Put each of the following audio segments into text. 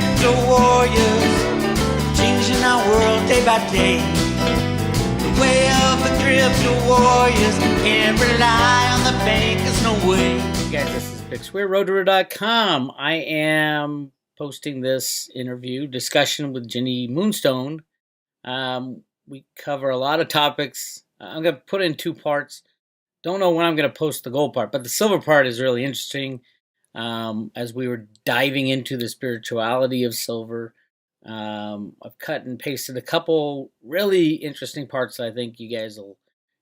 crypto warriors, changing our world day by day. The way of the crypto warriors, can't rely on the bankers, no way. Hey guys, this is Bix Weir, roadrunner.com. I am posting this interview discussion with Jenny Moonstone. We cover a lot of topics. I'm going to put it in two parts. Don't know when I'm going to post the gold part, but the silver part is really interesting. As we were diving into the spirituality of silver, I've cut and pasted a couple really interesting parts that I think you guys will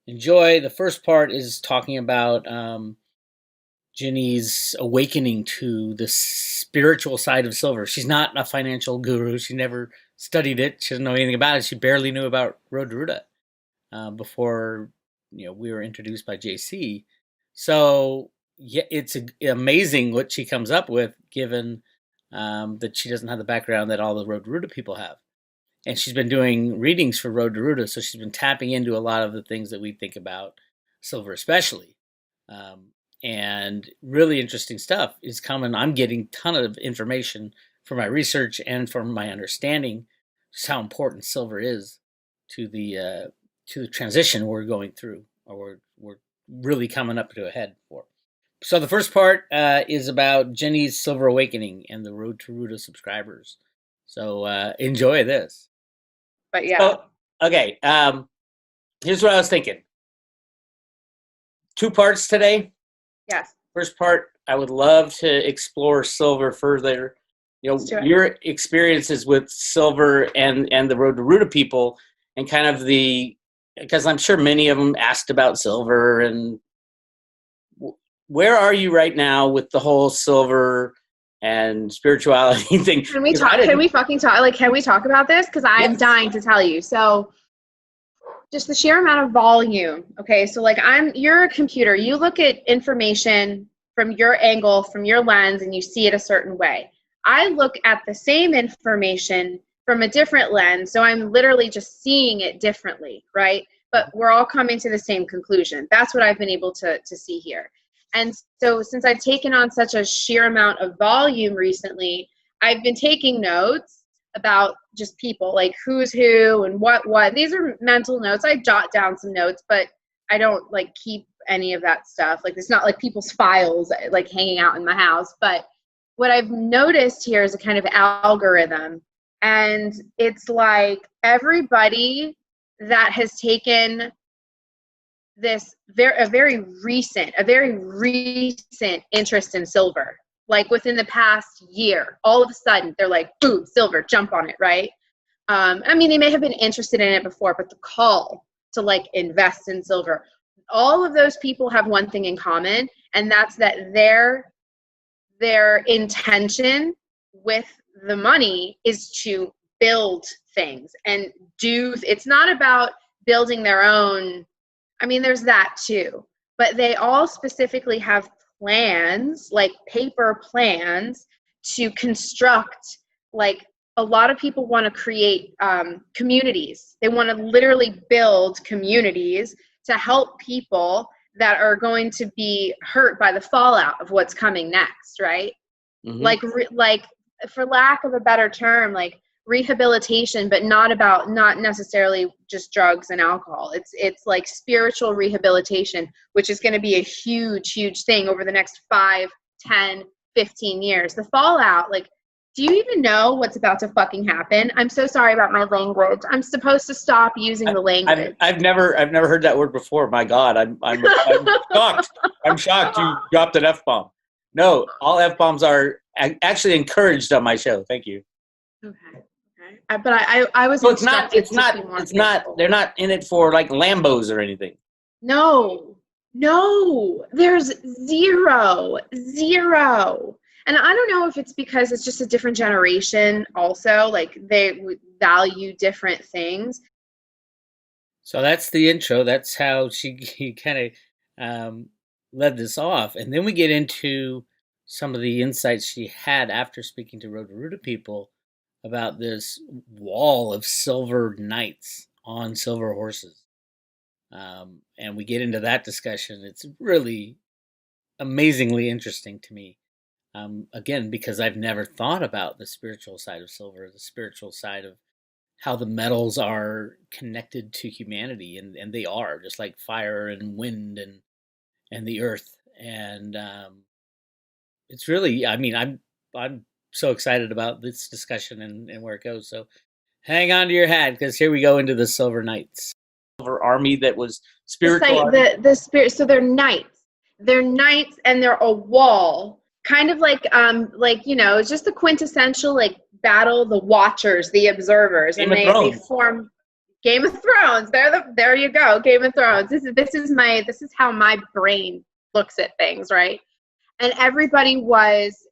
enjoy. The first part is talking about Jenny's awakening to the spiritual side of silver. She's not a financial guru. She never studied it. She doesn't know anything about it. She barely knew about Road to Ruta before we were introduced by JC. So yeah, it's amazing what she comes up with, given that she doesn't have the background that all the Road to Ruta people have. And she's been doing readings for Road to Ruta, so she's been tapping into a lot of the things that we think about silver, especially. And really interesting stuff is coming. I'm getting a ton of information from my research and from my understanding just how important silver is to the transition we're going through, or we're really coming up to a head for. So the first part is about Jenny's Silver Awakening and the Road to Ruta subscribers. So enjoy this. But yeah. So, okay. Here's what I was thinking. 2 parts today. Yes. First part, I would love to explore silver further. Your experiences with silver and the Road to Ruta people, and kind of because I'm sure many of them asked about silver, and where are you right now with the whole silver and spirituality thing? Can we talk? Can we fucking talk? Like, can we talk about this? Because I'm dying to tell you. So, just the sheer amount of volume. Okay, so like you're a computer. You look at information from your angle, from your lens, and you see it a certain way. I look at the same information from a different lens, so I'm literally just seeing it differently, right? But we're all coming to the same conclusion. That's what I've been able to see here. And so since I've taken on such a sheer amount of volume recently, I've been taking notes about just people, like who's who and what. These are mental notes. I jot down some notes, but I don't like keep any of that stuff. Like, it's not like people's files like hanging out in my house. But what I've noticed here is a kind of algorithm. And it's like everybody that has taken this very recent interest in silver, like within the past year, all of a sudden they're like, boom, silver, jump on it, right? I mean, they may have been interested in it before, but the call to like invest in silver, all of those people have one thing in common, and that's that their intention with the money is to build things and it's not about building their own. I mean, there's that too, but they all specifically have plans, like paper plans, to construct. Like, a lot of people want to create communities. They want to literally build communities to help people that are going to be hurt by the fallout of what's coming next, right? Mm-hmm. Like, for lack of a better term, like rehabilitation, but not necessarily just drugs and alcohol. It's like spiritual rehabilitation, which is going to be a huge thing over the next 5, 10, 15 years. The fallout, like, do you even know what's about to fucking happen? I'm so sorry about my language. I'm supposed to stop using the language. I've never heard that word before. My God, I'm shocked. I'm shocked you dropped an F-bomb. No, all F-bombs are actually encouraged on my show. Thank you. Okay. But I was. So it's not. They're not in it for like Lambos or anything. No. There's zero. And I don't know if it's because it's just a different generation. Also, like, they value different things. So that's the intro. That's how he kind of led this off, and then we get into some of the insights she had after speaking to Road to Ruta people about this wall of silver knights on silver horses. And we get into that discussion. It's really amazingly interesting to me. Again, because I've never thought about the spiritual side of silver, the spiritual side of how the metals are connected to humanity, and they are just like fire and wind and the earth. And it's really, I mean, I'm so excited about this discussion and where it goes. So hang on to your hat, because here we go into the Silver Knights. Silver army that was spiritual. The spirit. So they're knights. They're knights, and they're a wall, kind of like it's just the quintessential like battle, the watchers, the observers, Game and of they Thrones. form Game of Thrones. There you go, Game of Thrones. This is how my brain looks at things, right? And everybody was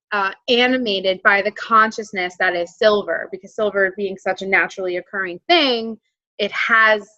animated by the consciousness that is silver, because silver being such a naturally occurring thing, it has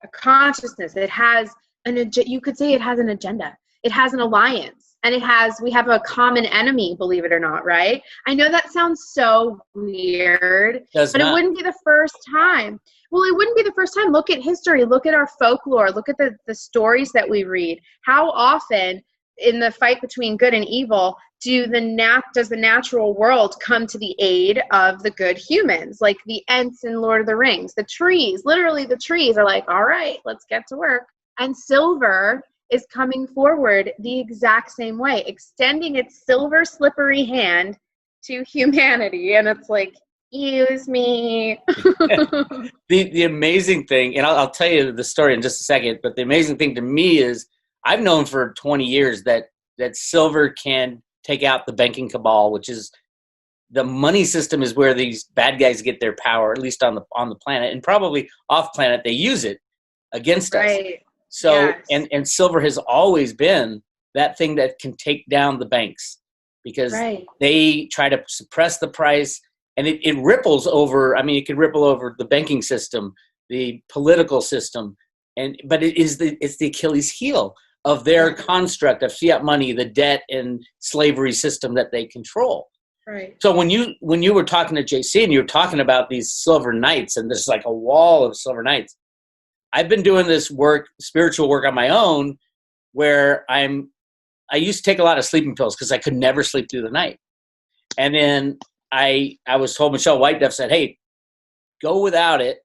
a consciousness. It has you could say it has an agenda. It has an alliance, and we have a common enemy, believe it or not, right? I know that sounds so weird, but it wouldn't be the first time. Well, it wouldn't be the first time. Look at history. Look at our folklore. Look at the stories that we read. How often in the fight between good and evil does the natural world come to the aid of the good humans? Like the Ents in Lord of the Rings, the trees, literally the trees are like, all right, let's get to work. And silver is coming forward the exact same way, extending its silver slippery hand to humanity. And it's like, use me. The amazing thing, and I'll tell you the story in just a second, but the amazing thing to me is I've known for 20 years that silver can take out the banking cabal, which is the money system is where these bad guys get their power, at least on the planet, and probably off planet they use it against us. So, yes. and silver has always been that thing that can take down the banks, because they try to suppress the price, and it ripples over. I mean, it could ripple over the banking system, the political system, but it's the Achilles heel of their construct of fiat money, the debt and slavery system that they control. Right. So when you were talking to JC and you were talking about these silver knights, and there's like a wall of silver knights, I've been doing this spiritual work on my own, where I used to take a lot of sleeping pills because I could never sleep through the night. And then I was told, Michelle White Duff said, hey, go without it.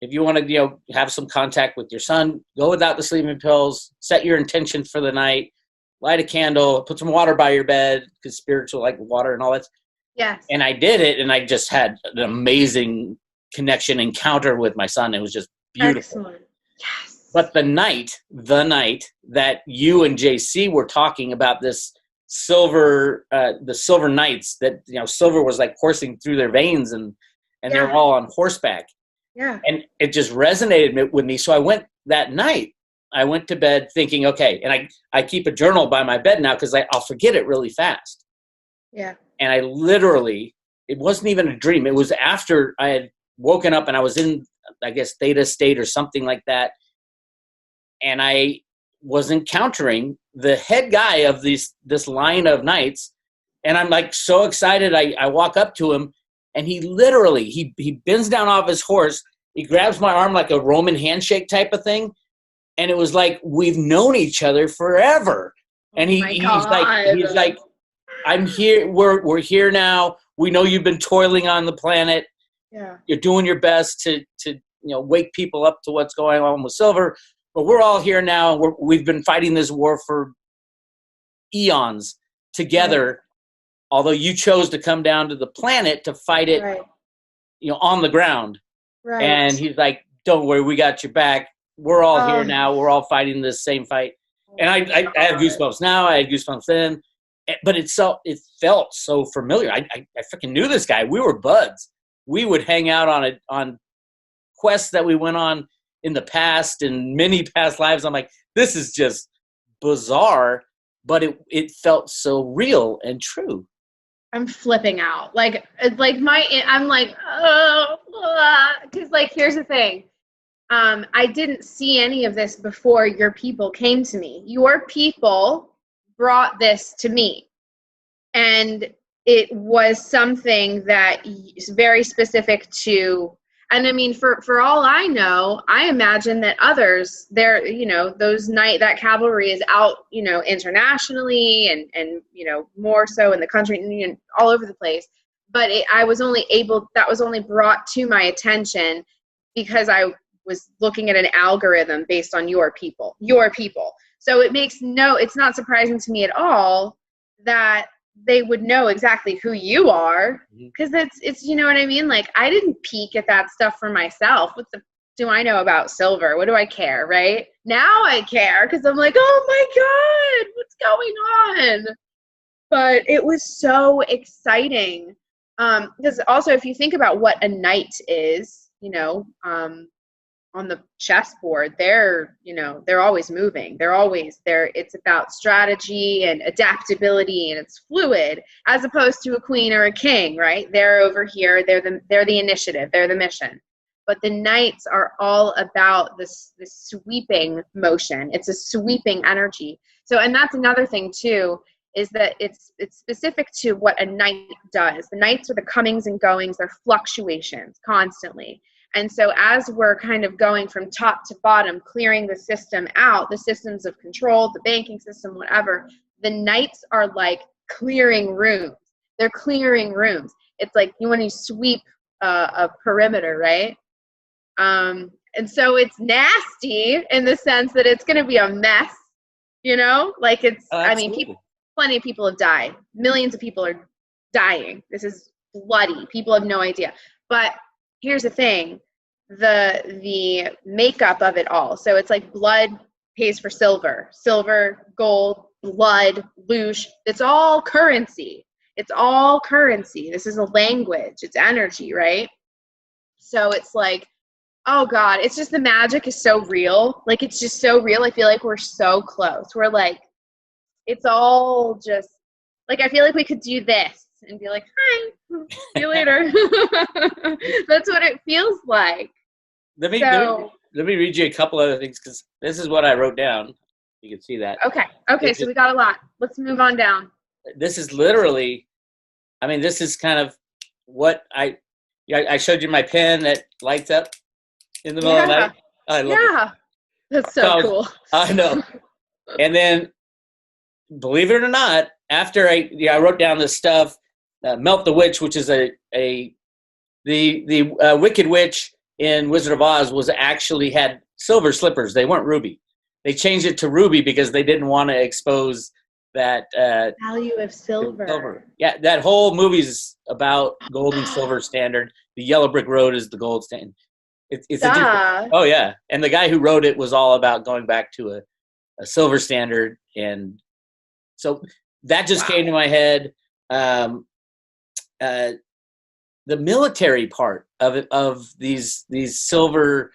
If you want to, have some contact with your son, go without the sleeping pills, set your intention for the night, light a candle, put some water by your bed, because spiritual, like water and all that. Yes. And I did it, and I just had an amazing encounter with my son. It was just beautiful. Excellent. Yes. But the night that you and JC were talking about this silver, the silver knights, that, silver was like coursing through their veins, and they were all on horseback. Yeah. And it just resonated with me. So I went to bed thinking, okay, and I keep a journal by my bed now, because I'll forget it really fast. Yeah. And I literally, it wasn't even a dream. It was after I had woken up and I was in, I guess, theta state or something like that. And I was encountering the head guy of this line of knights. And I'm like so excited. I walk up to him, and he literally, he bends down off his horse. He grabs my arm like a Roman handshake type of thing. And it was like, we've known each other forever. And he's like, I'm here. We're here now. We know you've been toiling on the planet. Yeah. You're doing your best to wake people up to what's going on with silver. But we're all here now. We've been fighting this war for eons together. Right. Although you chose to come down to the planet to fight it, on the ground. Right. And he's like, don't worry, we got your back. We're all here now. We're all fighting this same fight. And I have goosebumps now. I had goosebumps then. But it felt so familiar. I freaking knew this guy. We were buds. We would hang out on quests that we went on in the past, in many past lives. I'm like, this is just bizarre, but it felt so real and true. I'm flipping out. I'm like, because here's the thing. I didn't see any of this before your people came to me. Your people brought this to me, and it was something that is very specific to And I mean, for all I know, I imagine that others, they're, you know, that cavalry is out, you know, internationally and, you know, more so in the country and, you know, all over the place. But that was only brought to my attention because I was looking at an algorithm based on your people. So it's not surprising to me at all that they would know exactly who you are, because it's you know what I mean? Like, I didn't peek at that stuff for myself. What the do I know about silver? What do I care, right? Now I care because I'm like, oh my God, what's going on? But it was so exciting. Because also, if you think about what a knight is, you know, on the chessboard, they're always moving. They're always there. It's about strategy and adaptability, and it's fluid, as opposed to a queen or a king, right? They're over here. They're the initiative. They're the mission. But the knights are all about this sweeping motion. It's a sweeping energy. So, and that's another thing too, is that it's specific to what a knight does. The knights are the comings and goings. They're fluctuations constantly. And so as we're kind of going from top to bottom, clearing the system out, the systems of control, the banking system, whatever, the knights are like clearing rooms. They're clearing rooms. It's like when you sweep a perimeter, right? And so it's nasty in the sense that it's going to be a mess, you know? Like I mean, plenty of people have died. Millions of people are dying. This is bloody. People have no idea. But here's the thing, the makeup of it all. So it's like blood pays for silver, gold, blood, loosh. It's all currency. It's all currency. This is a language. It's energy, right? So it's like, oh God, it's just the magic is so real. Like, it's just so real. I feel like we're so close. We're like, it's all just like, I feel like we could do this and be like, hi, see you later. That's what it feels like. Let me read you a couple other things, because this is what I wrote down. You can see that. Okay, so we got a lot. Let's move on down. This is literally, I mean, this is kind of what I showed you my pen that lights up in the middle of the night. I love it. That's so cool. I know. And then, believe it or not, after I wrote down this stuff, Melt the Witch, which is the Wicked Witch in Wizard of Oz actually had silver slippers. They weren't ruby. They changed it to ruby because they didn't want to expose that value of silver. Yeah, that whole movie's about gold and silver standard. The Yellow Brick Road is the gold standard. It's a different, oh yeah, and the guy who wrote it was all about going back to a silver standard, and so that just came to my head. The military part of these silver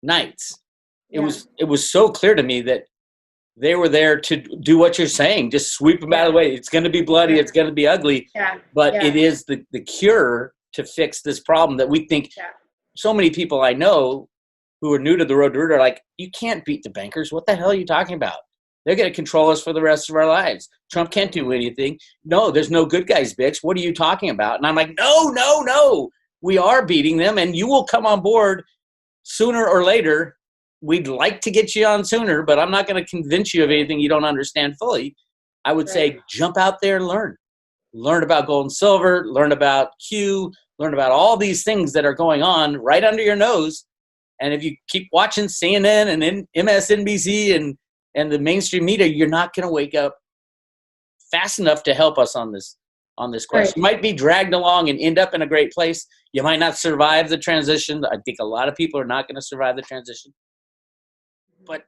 knights, it was so clear to me that they were there to do what you're saying, just sweep them out of the way. It's going to be bloody, it's going to be ugly, but it is the cure to fix this problem that we think. So many people I know who are new to the Road to Root are like, you can't beat the bankers. What the hell are you talking about? They're going to control us for the rest of our lives. Trump can't do anything. No, there's no good guys, Bix. What are you talking about? And I'm like, no. We are beating them, and you will come on board sooner or later. We'd like to get you on sooner, but I'm not going to convince you of anything you don't understand fully. I would say jump out there and learn. Learn about gold and silver. Learn about Q. Learn about all these things that are going on right under your nose. And if you keep watching CNN and MSNBC and the mainstream media, you're not going to wake up fast enough to help us on this quest. You might be dragged along and end up in a great place. You might not survive the transition. I think a lot of people are not going to survive the transition. But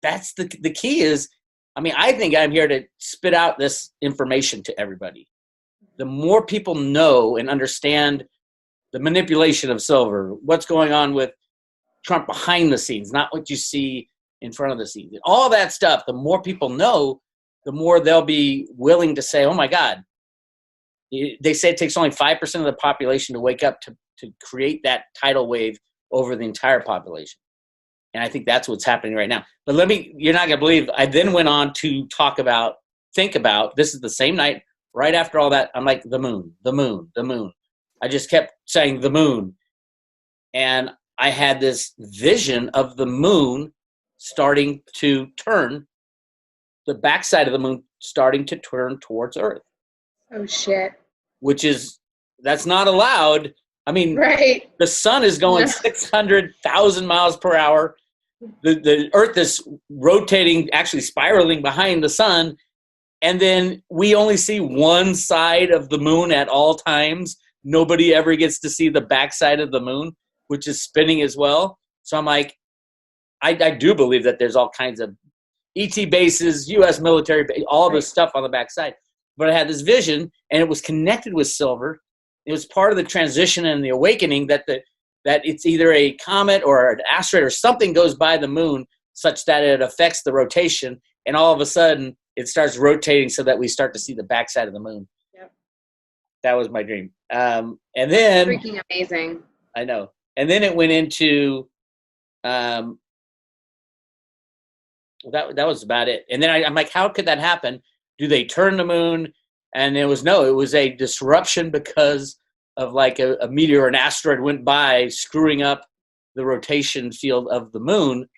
that's the key is, I mean, I think I'm here to spit out this information to everybody. The more people know and understand the manipulation of silver, what's going on with Trump behind the scenes, not what you see in front of the scenes, all that stuff, the more people know, the more they'll be willing to say, oh my God. They say it takes only 5% of the population to wake up to create that tidal wave over the entire population. And I think that's what's happening right now. But you're not going to believe, I then went on to think about, this is the same night, right after all that, I'm like, the moon. I just kept saying the moon. and I had this vision of the moon starting to turn, the backside of the moon starting to turn towards Earth. Oh shit. That's not allowed. I mean, Right. the sun is going No. 600,000 miles per hour. The Earth is rotating, actually spiraling behind the sun. And then we only see one side of the moon at all times. Nobody ever gets to see the backside of the moon, which is spinning as well. So I'm like, I do believe that there's all kinds of ET bases, U.S. military, all this stuff on the backside. But I had this vision, and it was connected with silver. It was part of the transition and the awakening that it's either a comet or an asteroid or something goes by the moon such that it affects the rotation, and all of a sudden it starts rotating so that we start to see the backside of the moon. Yep. That was my dream. And then Freaking amazing. I know. And then it went into that was about it. And then I'm like, how could that happen? Do they turn the moon? And it was a disruption because of like a meteor or an asteroid went by, screwing up the rotation field of the moon.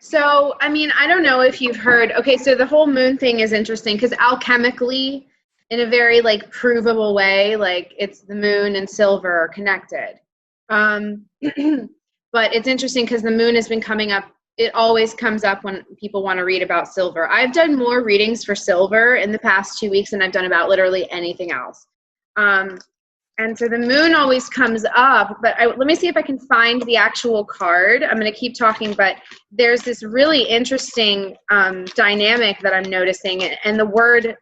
So, I mean, I don't know if you've heard, okay, so the whole moon thing is interesting because alchemically, in a very like provable way, like it's the moon and silver are connected. But it's interesting because the moon has been coming up. It always comes up when people want to read about silver. I've done more readings for silver in the past 2 weeks than I've done about literally anything else. And so the moon always comes up, but let me see if I can find the actual card. I'm going to keep talking, but there's this really interesting dynamic that I'm noticing, and the word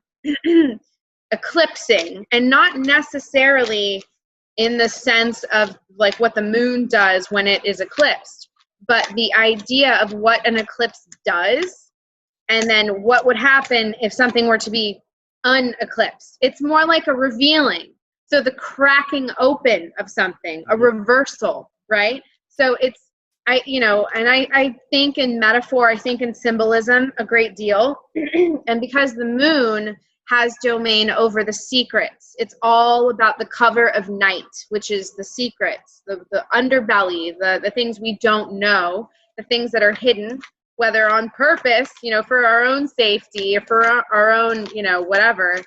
eclipsing, and not necessarily in the sense of like what the moon does when it is eclipsed, but the idea of what an eclipse does, and then what would happen if something were to be uneclipsed. It's more like a revealing. So the cracking open of something, a reversal, right? So I think in metaphor, I think in symbolism a great deal. And because the moon has domain over the secrets, it's all about the cover of night, which is the secrets, the underbelly, the things we don't know, the things that are hidden, whether on purpose, for our own safety or for our own, whatever,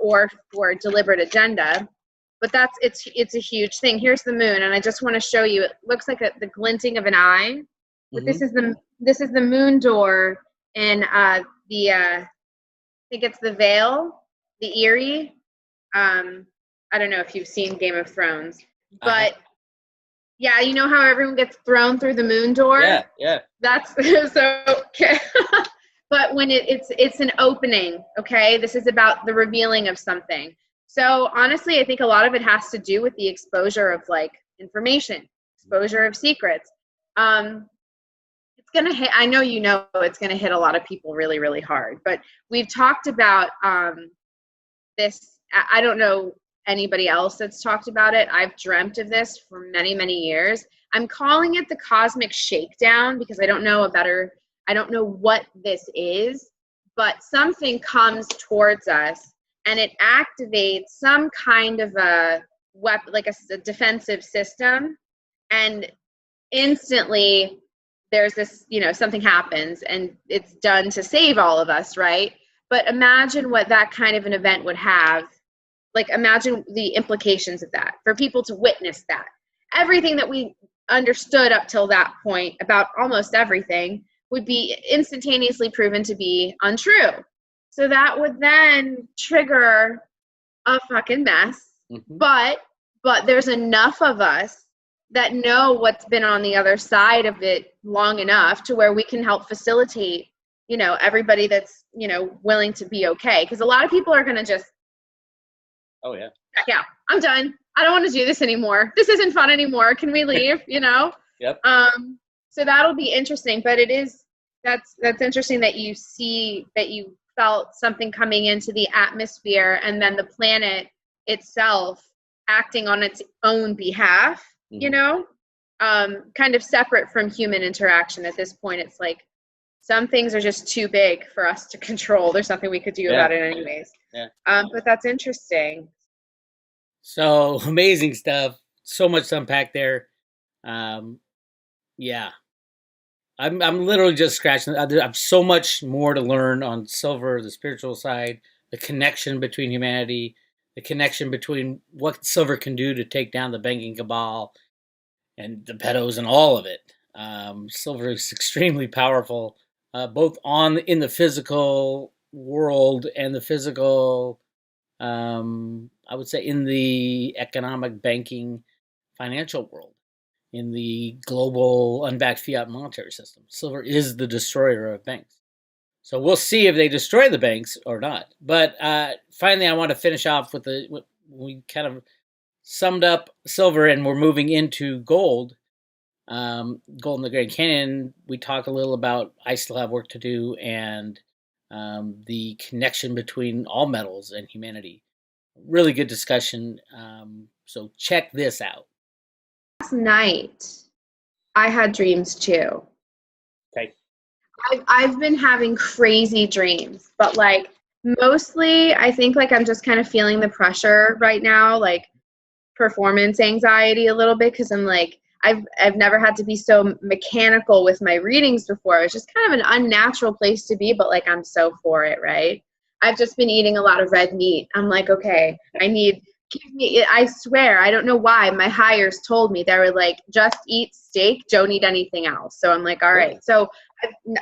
or for a deliberate agenda. But it's a huge thing. Here's the moon, and I just want to show you. It looks like the glinting of an eye. But this is the moon door in I think it's the Vale, the Eyrie. I don't know if you've seen Game of Thrones, but yeah, you know how everyone gets thrown through the moon door? Yeah. That's so okay. But when it's an opening, okay? This is about the revealing of something. So honestly, I think a lot of it has to do with the exposure of like information, exposure of secrets. It's gonna hit, I know it's gonna hit a lot of people really, really hard. But we've talked about this. I don't know anybody else that's talked about it. I've dreamt of this for many, many years. I'm calling it the cosmic shakedown because I don't know what this is, but something comes towards us and it activates some kind of a weapon, like a defensive system, and instantly there's this, something happens and it's done to save all of us, right? But imagine what that kind of an event would have. Like, imagine the implications of that for people to witness that. Everything that we understood up till that point about almost everything would be instantaneously proven to be untrue. So that would then trigger a fucking mess. Mm-hmm. But there's enough of us that know what's been on the other side of it long enough to where we can help facilitate, everybody that's, willing to be okay. Because a lot of people are going to just, oh yeah, yeah, I'm done. I don't want to do this anymore. This isn't fun anymore. Can we leave? Yep. So that'll be interesting. But that's interesting that you felt something coming into the atmosphere and then the planet itself acting on its own behalf, kind of separate from human interaction. At this point, it's like some things are just too big for us to control. There's nothing we could do about it anyways. Yeah. But that's interesting. So amazing stuff. so much to unpack there. Yeah, I'm literally just scratching. I've so much more to learn on silver, the spiritual side, the connection between humanity, the connection between what silver can do to take down the banking cabal and the pedos and all of it. Silver is extremely powerful, both in the physical world and the physical. I would say in the economic, banking, financial world, in the global unbacked fiat monetary system. Silver is the destroyer of banks. So we'll see if they destroy the banks or not. But finally, I want to finish off with we kind of summed up silver, and we're moving into gold. Gold in the Grand Canyon. We talk a little about I still have work to do, and the connection between all metals and humanity. Really good discussion. So check this out. Last night, I had dreams too. Okay. I've been having crazy dreams, but like mostly I think like I'm just kind of feeling the pressure right now, like performance anxiety a little bit, because I'm like I've never had to be so mechanical with my readings before. It's just kind of an unnatural place to be, but like I'm so for it, right? I've just been eating a lot of red meat. I'm like, okay, I swear, I don't know why. My hires told me, they were like, just eat steak, don't eat anything else. So I'm like, all right. So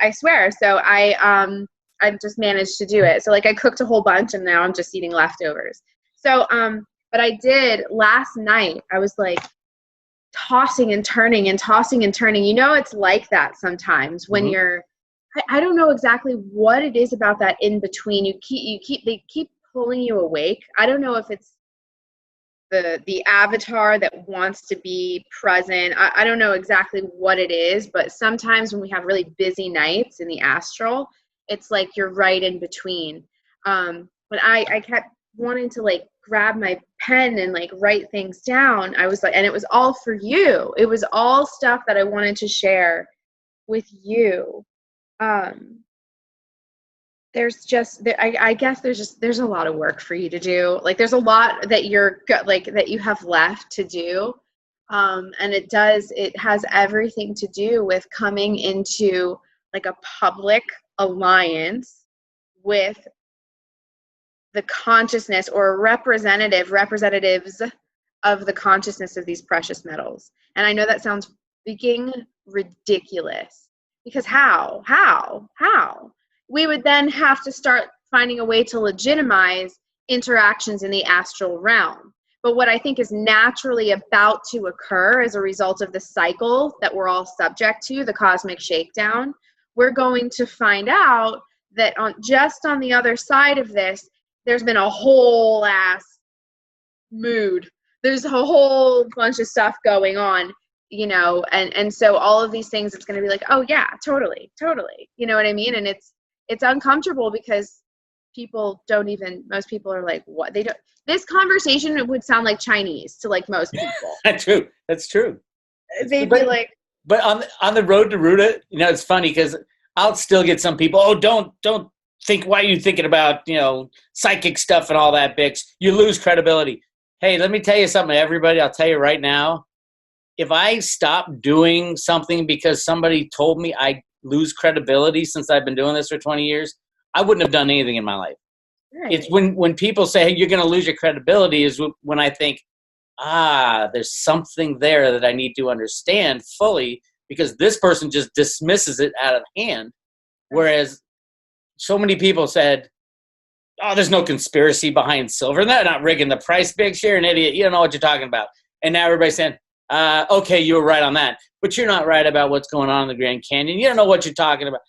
I swear. So I've just managed to do it. So like I cooked a whole bunch and now I'm just eating leftovers. So, but I did last night, I was like tossing and turning and tossing and turning. You know, it's like that sometimes when I don't know exactly what it is about that in between. They keep pulling you awake. I don't know if it's the avatar that wants to be present. I don't know exactly what it is, but sometimes when we have really busy nights in the astral, it's like you're right in between. But I kept wanting to like grab my pen and like write things down. I was like, and it was all for you. It was all stuff that I wanted to share with you. I guess there's a lot of work for you to do. Like there's a lot that that you have left to do. And it has everything to do with coming into like a public alliance with the consciousness or representatives of the consciousness of these precious metals. And I know that sounds freaking ridiculous, because how? We would then have to start finding a way to legitimize interactions in the astral realm. But what I think is naturally about to occur as a result of the cycle that we're all subject to, the cosmic shakedown, we're going to find out that on the other side of this, there's been a whole ass mood. There's a whole bunch of stuff going on, you know, and so all of these things, it's going to be like, oh yeah, totally. You know what I mean? And it's uncomfortable because most people are like, what? This conversation would sound like Chinese to like most people. That's true. They'd be like, but on the road to Ruta, you know, it's funny because I'll still get some people, oh, don't think, why are you thinking about, you know, psychic stuff and all that, Bix? You lose credibility. Hey, let me tell you something, everybody. I'll tell you right now, if I stop doing something because somebody told me I lose credibility since I've been doing this for 20 years, I wouldn't have done anything in my life. Right. It's when people say, hey, you're going to lose your credibility, is when I think, there's something there that I need to understand fully, because this person just dismisses it out of hand. Whereas so many people said, oh, there's no conspiracy behind silver. They're not rigging the price, Bix. You're an idiot. You don't know what you're talking about. And now everybody's saying, okay, you were right on that, but you're not right about what's going on in the Grand Canyon. You don't know what you're talking about.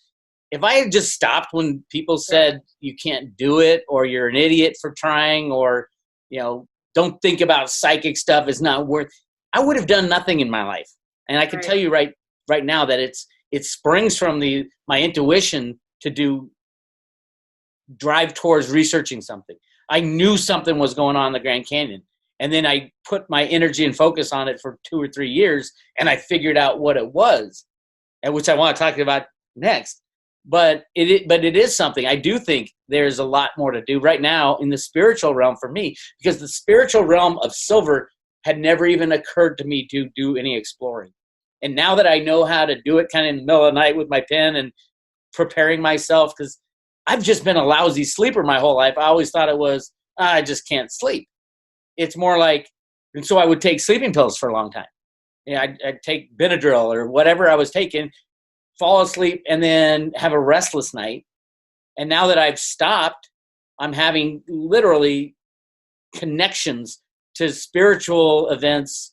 If I had just stopped when people said you can't do it, or you're an idiot for trying, or, you know, don't think about psychic stuff, it's not worth, I would have done nothing in my life. And I can tell you right now that it springs from my intuition to drive towards researching something. I knew something was going on in the Grand Canyon. And then I put my energy and focus on it for 2 or 3 years, and I figured out what it was, and which I want to talk about next. But it is something. I do think there's a lot more to do right now in the spiritual realm for me, because the spiritual realm of silver had never even occurred to me to do any exploring. And now that I know how to do it kind of in the middle of the night with my pen and preparing myself, because I've just been a lousy sleeper my whole life. I always thought it was, I just can't sleep. It's more like, and so I would take sleeping pills for a long time. I'd take Benadryl or whatever I was taking, fall asleep, and then have a restless night. And now that I've stopped, I'm having literally connections to spiritual events,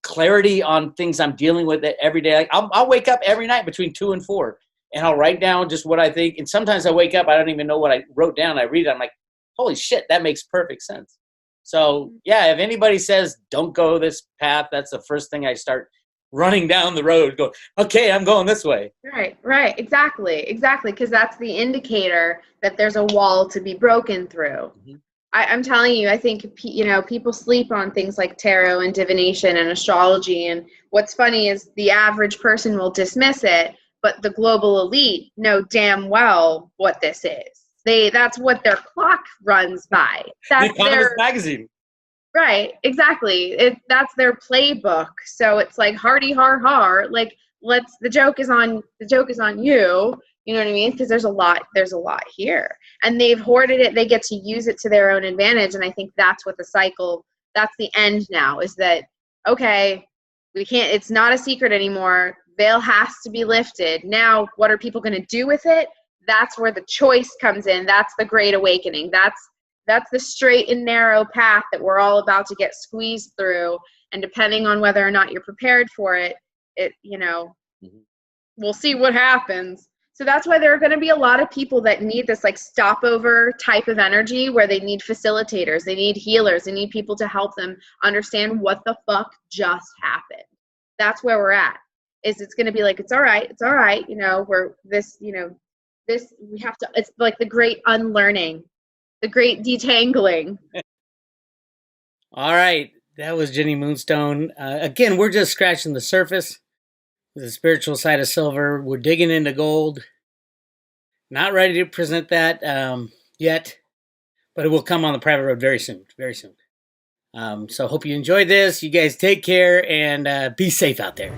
clarity on things I'm dealing with every day. Like I'll wake up every night between 2 and 4, and I'll write down just what I think. And sometimes I wake up, I don't even know what I wrote down. I read it, I'm like, holy shit, that makes perfect sense. So yeah, if anybody says don't go this path, that's the first thing I start running down the road. Go, okay, I'm going this way. Right, exactly, because that's the indicator that there's a wall to be broken through. Mm-hmm. I'm telling you, I think people sleep on things like tarot and divination and astrology. And what's funny is the average person will dismiss it, but the global elite know damn well what this is. That's what their clock runs by. That's the Economist magazine. Right, exactly. That's their playbook. So it's like hardy har har. Like the joke is on you. You know what I mean? Because there's a lot here, and they've hoarded it. They get to use it to their own advantage, and I think that's what that's the end now. Is that okay? We can't. It's not a secret anymore. Veil has to be lifted. Now, what are people going to do with it? That's where the choice comes in. That's the great awakening. That's the straight and narrow path that we're all about to get squeezed through. And depending on whether or not you're prepared for it, we'll see what happens. So that's why there are going to be a lot of people that need this like stopover type of energy where they need facilitators, they need healers, they need people to help them understand what the fuck just happened. That's where we're at. It's going to be like, it's all right. We have to, it's like the great unlearning, the great detangling. All right. That was Jenny Moonstone. Again, we're just scratching the surface. The spiritual side of silver. We're digging into gold. Not ready to present that yet, but it will come on the private road very soon. Very soon. So hope you enjoyed this. You guys take care and be safe out there.